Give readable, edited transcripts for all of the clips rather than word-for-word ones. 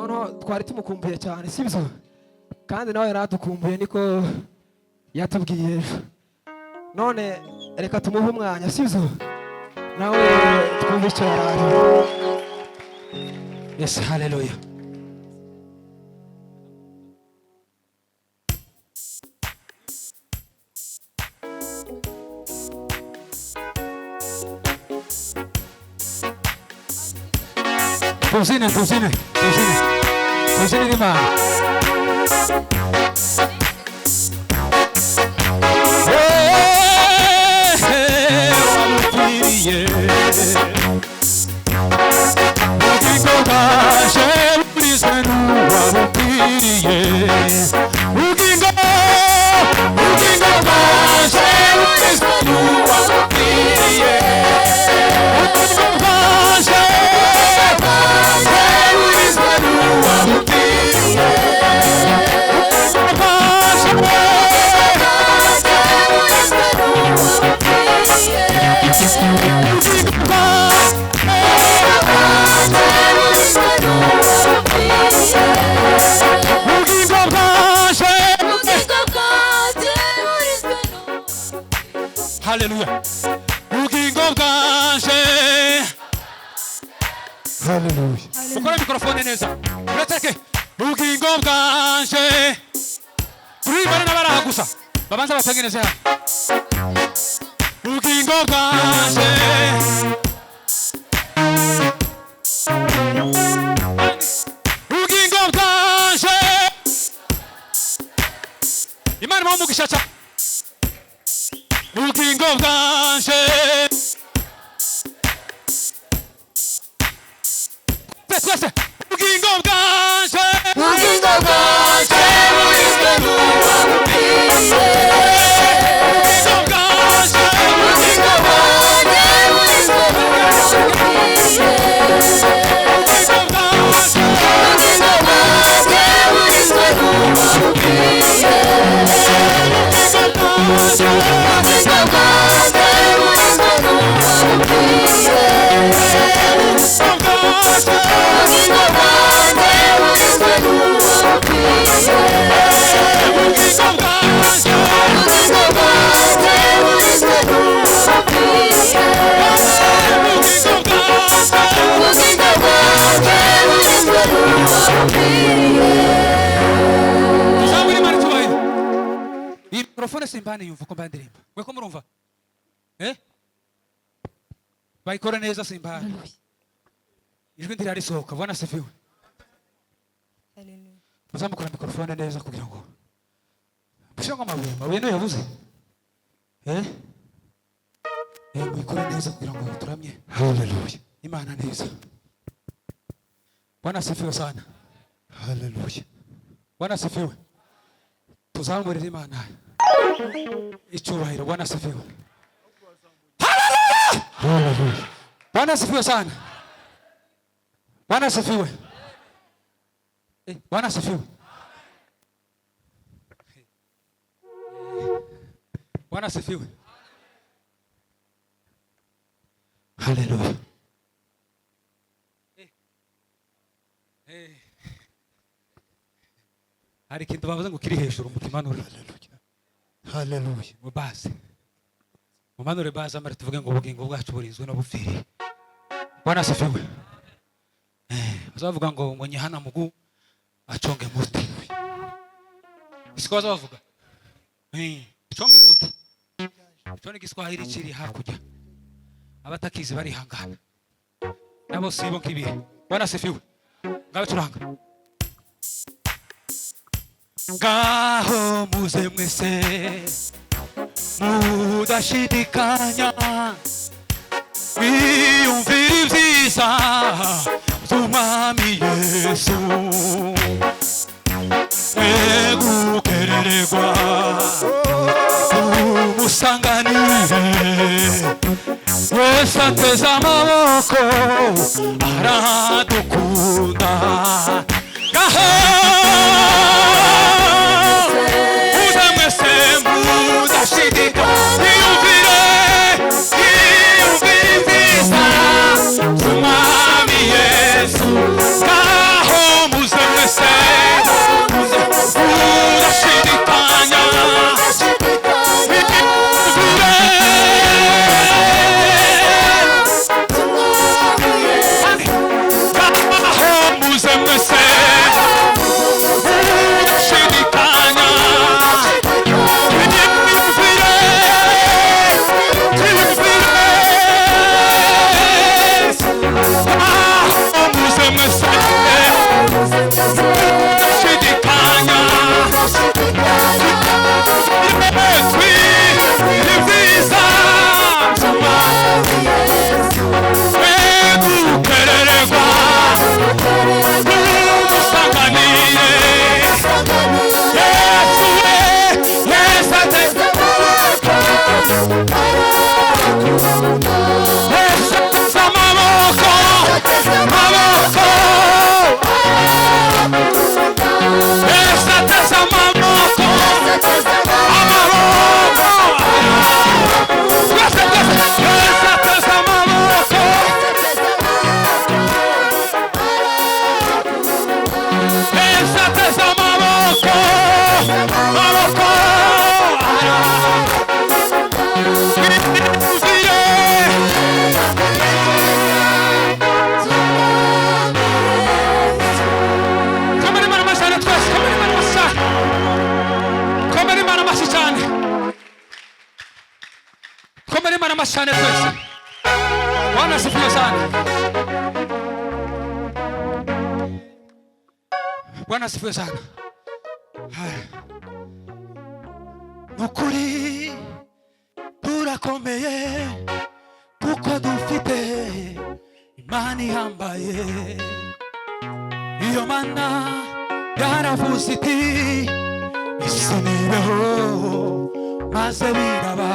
noneho twari tumukumbuye cyane sibyo kandi nawe yaradukumbuye niko yatubwiye ejo none reka tumuhe umwanya sibyo nawe twumve icyo yaraje. Yes, hallelujah. Tuzine Imana. Wamupfiriye ubugingo bwaje burizwe n'uwabupfiriye ubugingo bwaje burizwe n'uwabupfiriye ubugingo bwaje burizwe n'uwabupfiriye Hallelujah. Ubugingo bwaje. Hallelujah. Mukore mikrofone neza. Urateke. Ubugingo bwaje. Turibana n'abaraha gusa. Babanza batengeneze hano. Ubugingo bwaje. Ubugingo bwaje. Imana mugisha cha. Ubugingo bwaje. Twese ubugingo bwaje. Ubugingo bwaje burizwe n'uwabupfiriye. Ubugingo bwaje. Ubugingo bwaje burizwe n'uwabupfiriye. Ubugingo bwaje. Ubugingo bwaje burizwe n'uwabupfiriye. Mikrofone simbane yumva ko mbandirimba. Mwe ko murumva? Bayikora neza simbane. Ijwi ndirarisohoka bwana Sefiwe. Hallelujah. Muzamukora mikrofone neza kugira ngo Bushango mabuye no yavuze. Muyikora neza kugira ngo turamye. Hallelujah. Imana neza. Bwana Sefiwe sana. Hallelujah. Bwana Sefiwe. Tuzamurira Imana. Icyubahiro Bwana Sefiwe. Hallelujah. Hallelujah. Bwana Sefiwe sana. Bwana Sefiwe. Bwana Sefiwe. Bwana Sefiwe. Hallelujah. Hari ikintu bavuze ngo kiri hejuru mukimanura. Hallelujah. Mubaze. Mumanure baza amara tuvuge ngo ubugingo bwacu burinzwe no bupfiriye. Bwana Sefiwe. Bazavuga ngo mwenye hana mugu achonge muti. Siko bazavuga. Chonge muti. Chone Kiswahili chiri hakuja. Abatakizi bari hangana. Nabo sibo kibihe. Bwana Sefiwe. Ngabe turanga. Ngaho muze mwese mudashidikanya wiyumvira ibyiza by'Umwami Yesu mwegukerererwa umusanganire wese ateze amaboko aradukunda ngaho Yesu, kaho muze amashane twese. Bwana asifiwe sana. Bwana asifiwe sana. Nukuri turakomeye kuko dufite imani ihambaye. Iyo mana yaravuze iti isi nibeho maze biraba.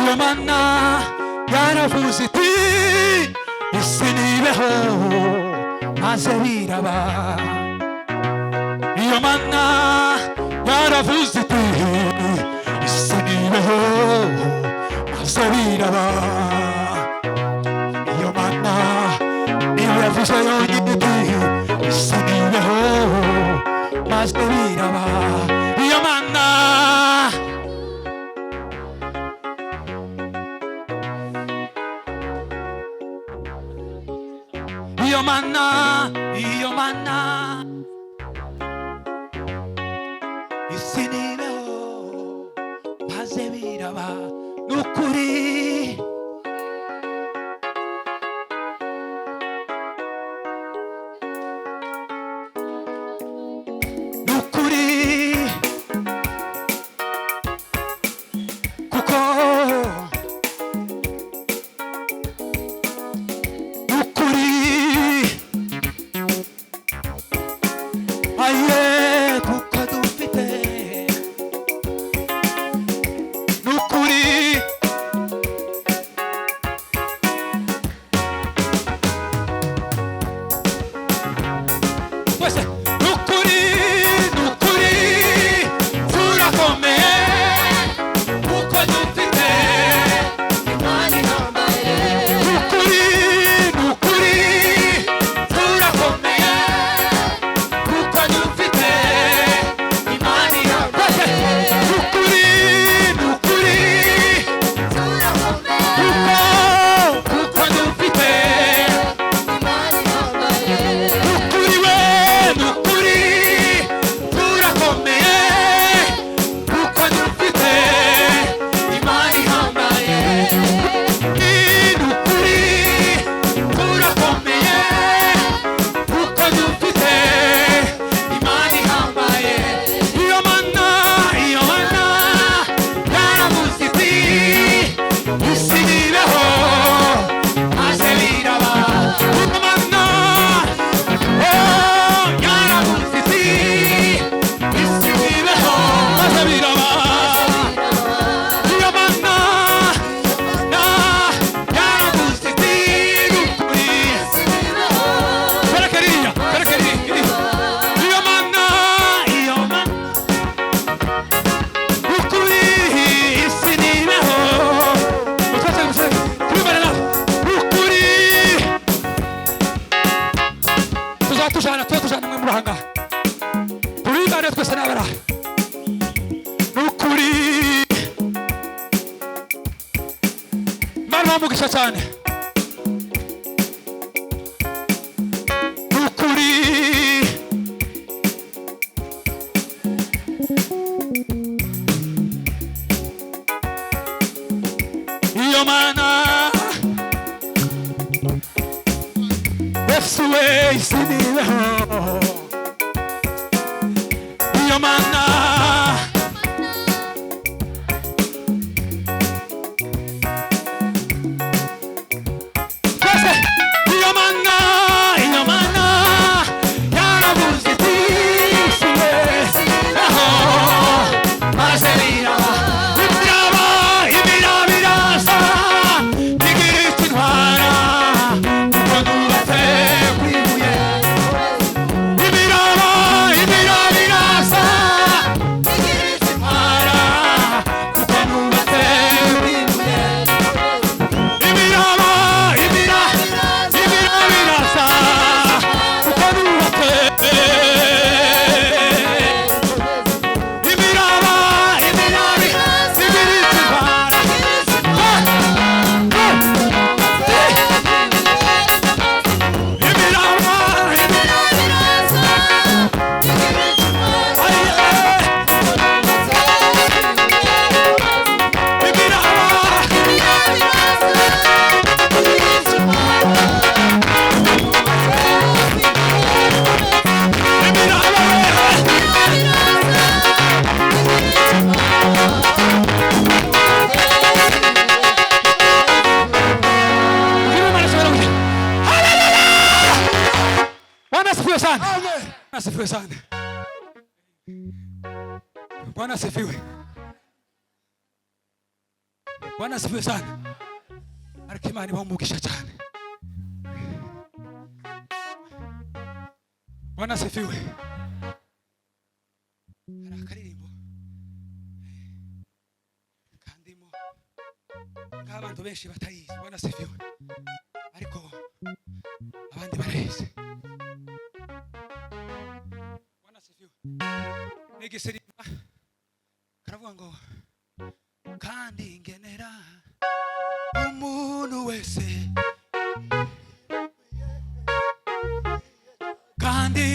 Iyo mana yaravuze iti isi nibeho maze biraba. Iyo mana yaravuze iti isi nibeho maze biraba. Iyo mana niyo yavuze yonyine iti isi nibeho maze biraba. Iyo mana iyo mana isi nibeho maze biraba. Nukuri kuko aye kuko dufite nukuri twese nukuri turakomeye kuko dufite imani ihambaye. Nukuri turakomeye kuko dufite imani ihambaye. Nukuri turakomeye kuko dufite imani ihambaye. Nukuri turakomeye kuko dufite imani ihambaye. Nukuri turakomeye kuko dufite imani ihambaye. Iyo mana yaravuze iti isi nibeho maze biraba. Iyo mana yaravuze iti isi nibeho maze biraba. Iyo mana yaravuze iti nukuri berekeriya. Iyo mana nukuri isi nibeho twese tubibarira. Nukuri tuzatujana mwe murahanga turigane twese nabara. Nukuri Mana bamugisha cyane. Nukuri iyo mana Yesu we isi nibeho. Iyo mana twese iyo mana yaravuze iti isi nibeho maze biraba. Imiraba irasa ntigira icyo intwara kuko nubatse ku ibuye. Imiraba irasa asifiwe sana. Amen. Asifiwe sana. Bwana asifiwe. Bwana asifiwe sana. Arikimani bamugisha cyane. Bwana asifiwe. Arakaririmbo. Kandimo. Nk'abantu benshi batayizi. Bwana asifiwe. Ariko abandi barayizi. Bwana asifiwe. Nigisirimba. Karavuga ngo kandi ngenera umuntu wese kandi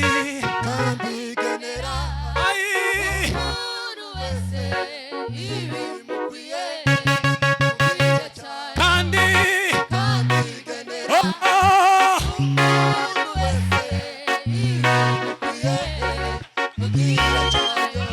genera umuntu wese ibimukwiye kandi genera umuntu wese ibimukwiye mugira cyane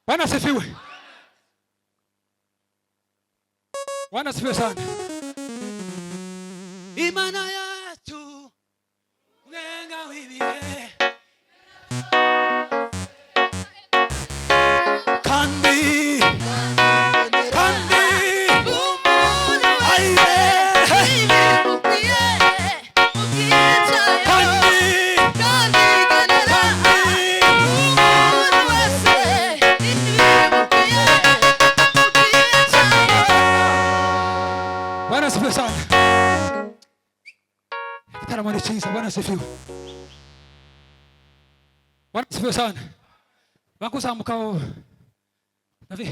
Bwana asifiwe. Bwana asifiwe sana. Imana yacu mwenga wibihe kandi Bwana asifiwe. Bwana asifiwe sana. Bakuzamuka Davi.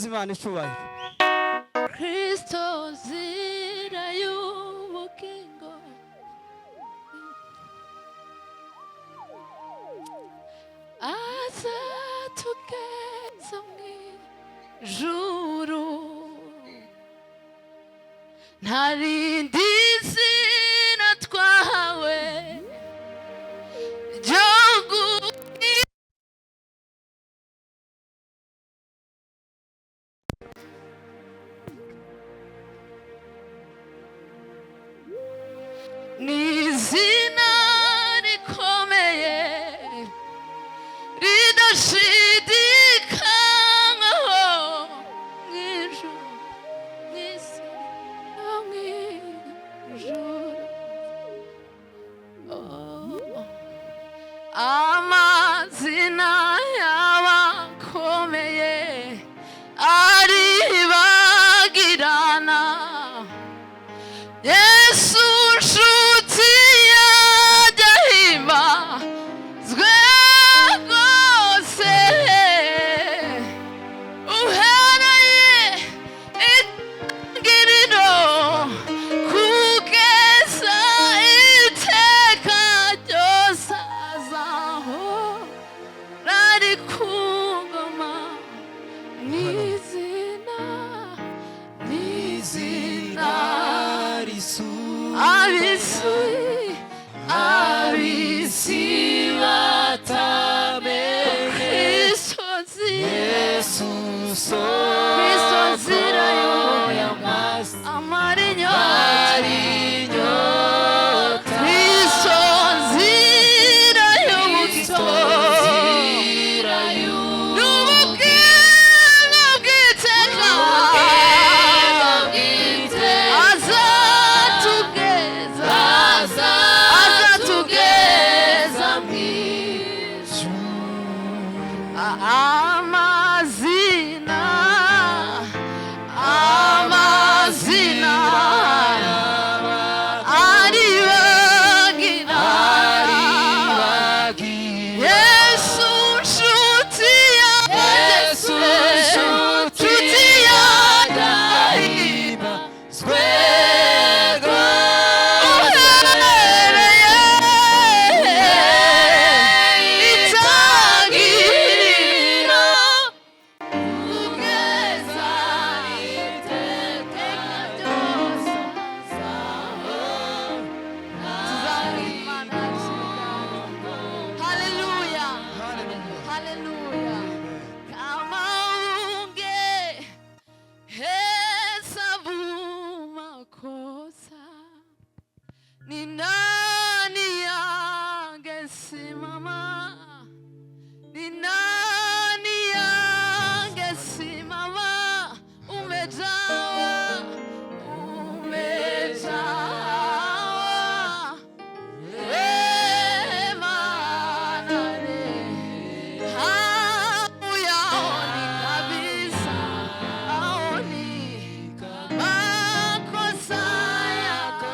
duhereze Imana icubahiro. Kristo nzira y'ubugingo, azatugeza mw'ijuru, nta rindi zina twahawe ryo n'izina rikomeye ridashidikanywaho mw'ijuru n'isi no mw'ijuru. Amazina y'abakomeye aribagirana, Yesu nshuti yanjye ahimbazwe rwose, uhereye itangiriro kugeza iteka ryose, azahora ari ku ngoma. N'izina ab'isi batamenye, Kristo nzira y'ubugingo, amara inyota, Kristo nzira y'ubugingo, n'ubugingo bw'iteka, azatugeza mw'ijuru. Amazina aribagirana, Yesu nshuti yanjye ahimbazwe ni nani angesimama? Ni nani angesimama? Umejawa wema na rehema, hauyaoni kabisa, haoni makosa yako.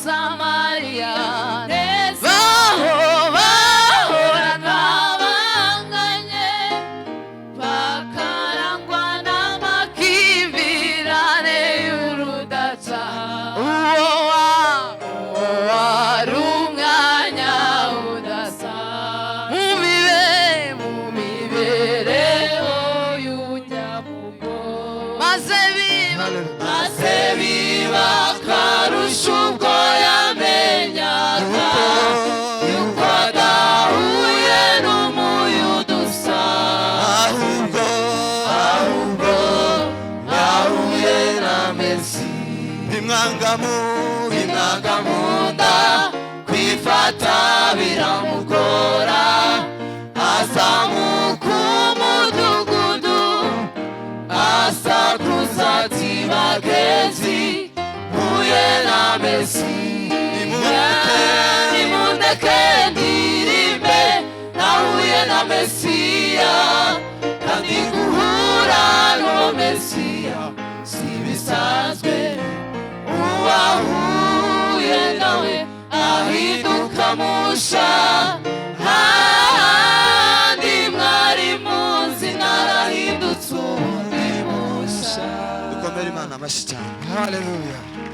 Samariya, baho bakarusha ubwo yamenyaga yuko adahuye n'umuyuda usa, ahubwo yahuye na Mesi. Bimwanga mu nda kwifata biramugora, azamuka umudugudu asakuza ati bagenzi mpuye na Mesi, nimundeke ndirimbe nahuye na Mesiya, kandi guhura n'uwo Mesiya si bisanzwe, uwahuye nawe ahinduka musha, handi mwari munsi narahindutse undi musha. Dukomere Imana amashyi cyane. Haleluya.